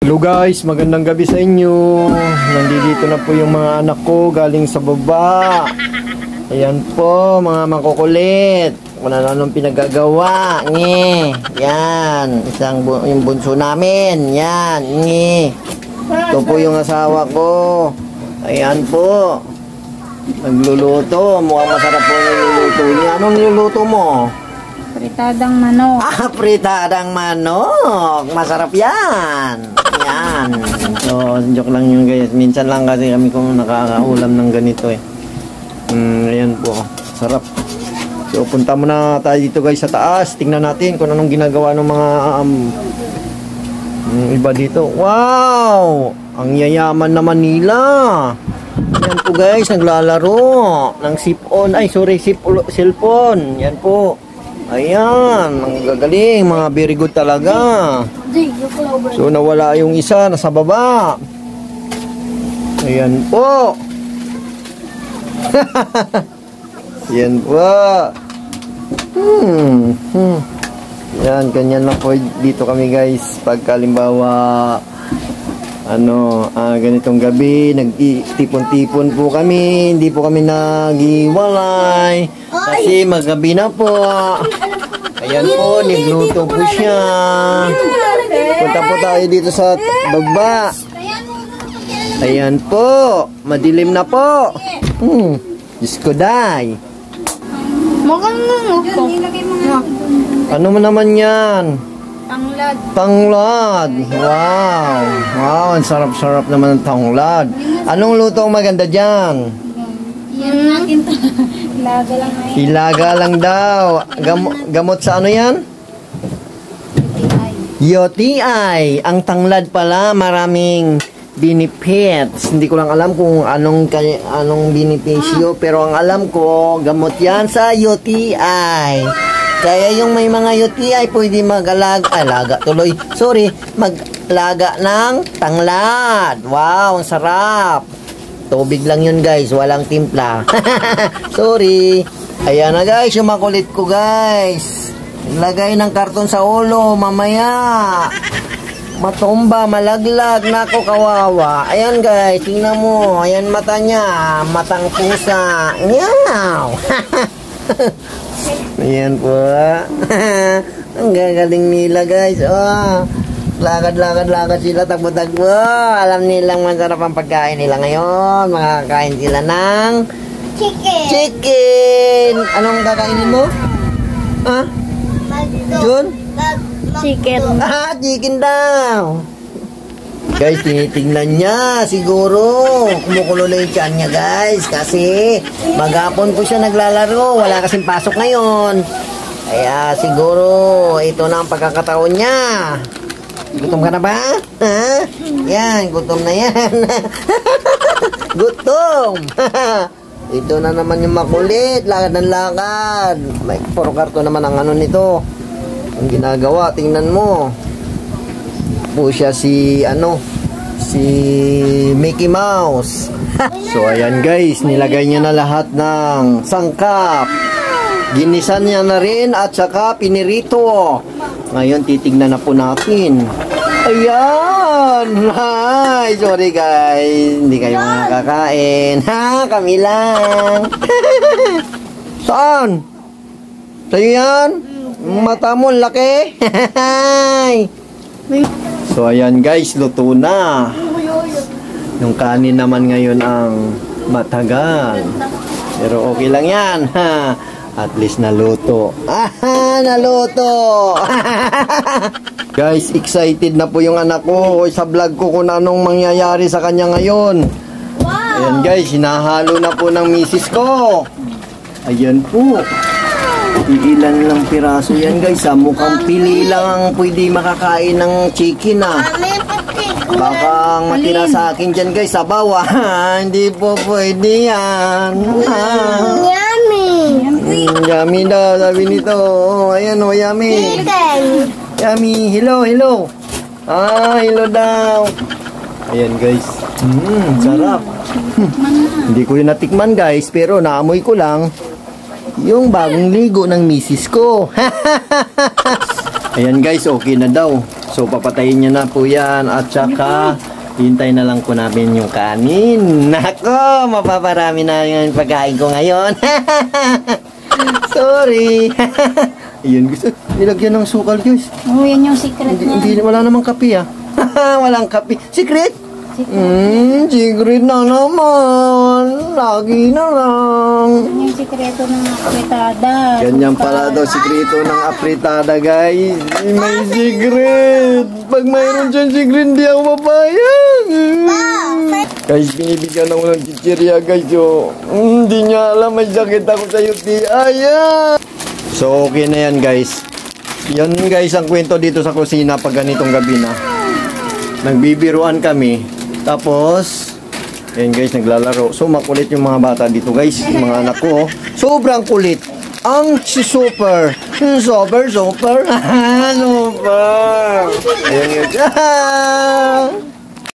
Hello guys, magandang gabi sa inyo. Nandito na po yung mga anak ko galing sa baba. Ayan po, mga makukulit. Kung ano-anong pinagagawa. Nge. Yan, yung bunso namin. Yan, nge. Ito po yung asawa ko. Ayan po. Nagluluto. Mukhang masarap po yung niluluto niya. Anong niluluto mo? Pritadang manok. Ah, pritadang manok. Masarap yan. Yan. So, joke lang yun guys. Minsan lang kasi kami kung nakakaulam ng ganito eh. Ayan po. Sarap. So, punta muna tayo dito guys sa taas. Tingnan natin kung anong ginagawa ng mga iba dito. Wow! Ang yayaman naman nila. Yan po guys, naglalaro ng sip-on. Ay, sorry, cellphone. Yan po. Ayan, ang gagaling, mga very good talaga. So nawala yung isa, nasa baba. Ayan po. Yan po. Yan, ganyan lang po dito kami guys. Pagka halimbawa ganitong gabi, nagtipon-tipon po kami, hindi po kami naghiwalay kasi magabi na po. Ayan po, nagluto po siya. Punta po tayo dito sa baba. Ayan po, madilim na po. Diyos ko day. Ano mo naman yan? Tanglad. Tanglad. Wow. Wow, ang sarap-sarap naman ng tanglad. Anong luto ang maganda dyan? Yan natin. Ilaga lang na yan. Ilaga lang daw. Gamot sa ano yan? UTI. Ang tanglad pala, maraming benefits. Hindi ko lang alam kung anong benepisyo, pero ang alam ko, gamot yan sa UTI. Kaya yung may mga UTI, pwede mag-alaga mag-alaga ng tanglad. Wow, ang sarap. Tubig lang yun guys, walang timpla. Sorry. Ayan na guys, yung makulit ko guys. Lagay ng karton sa ulo, mamaya. Matumba, malaglag, nako kawawa. Ayan guys, tingnan mo. Ayan mata niya, matang pusa. Meow. Ayan po. Ang gagaling nila guys. Oh, lakad sila, takbo-takbo. Alam nilang masarap ang pagkain nila ngayon. Makakain sila ng chicken. Anong kakainin mo? Ha? Jun? Chicken. Ah, chicken daw. Guys, tinitingnan niya. Siguro, kumukulo na yung tiyan niya, guys. Kasi, maghapon po siya naglalaro. Wala kasing pasok ngayon. Kaya, siguro, ito na ang pagkakataon niya. Gutom ka na ba? Ha? Yan, gutom na yan. Gutom. Ito na naman yung makulit. Lakad ng lakad. May puro karto naman ang ano nito. Ang ginagawa, tingnan mo. Po siya si Mickey Mouse. So ayan guys, nilagay niya na lahat ng sangkap. Ginisan niya na rin at saka pinirito. Ngayon titignan na po natin. Ayan. Hi, sorry guys, hindi kayo makakain. Ha, kami lang. Saan? Sa'yo yan? Mata mo laki. So ayan guys, luto na. Yung kanin naman ngayon ang matagal. Pero okay lang yan. At least naluto. Naluto. Guys, excited na po yung anak ko sa vlog ko kung anong mangyayari sa kanya ngayon. Ayan guys, hinahalo na po ng misis ko. Ayan po. Ilan lang piraso yan guys. Mukhang pili lang ang pwede makakain ng chicken Baka matira sa akin dyan guys, sabaw Hindi po pwede yan. Yummy. Yummy daw, sabi nito. Ayan o, yummy. Yummy, hello. Hello daw. Ayan guys. Sarap. Hindi ko yun natikman guys, pero naamoy ko lang yung bagong ligo ng misis ko. Ayan guys, okay na daw. So, papatayin niya na po yan. At saka, hintay na lang po namin yung kanin. Nako, mapaparami na yung pagkain ko ngayon. Sorry. Ayun, gusto. Nilagyan ng sukal, guys. Oh, yan yung secret niya. Wala namang kape, ah. Walang kape. Secret? Secret. Secret na naman. Lagi na lang. Yan yung sikreto ng apritada. Ganyan pala daw sikreto ng apritada, guys. May secret. Pag mayroon dyan secret, hindi ako mapayag. Guys, binibigyan ako ng chichirya, guys. So, hindi niya alam, may sakit ako sa UTI. Ayan. So, okay na yan, guys. Yan, guys, ang kwento dito sa kusina pag ganitong gabi na. Nagbibiruan kami. Tapos, ayan guys, naglalaro. So, makulit yung mga bata dito, guys. Yung mga anak ko, oh. Sobrang kulit. Ang si Super. Super. Super. Ayan guys.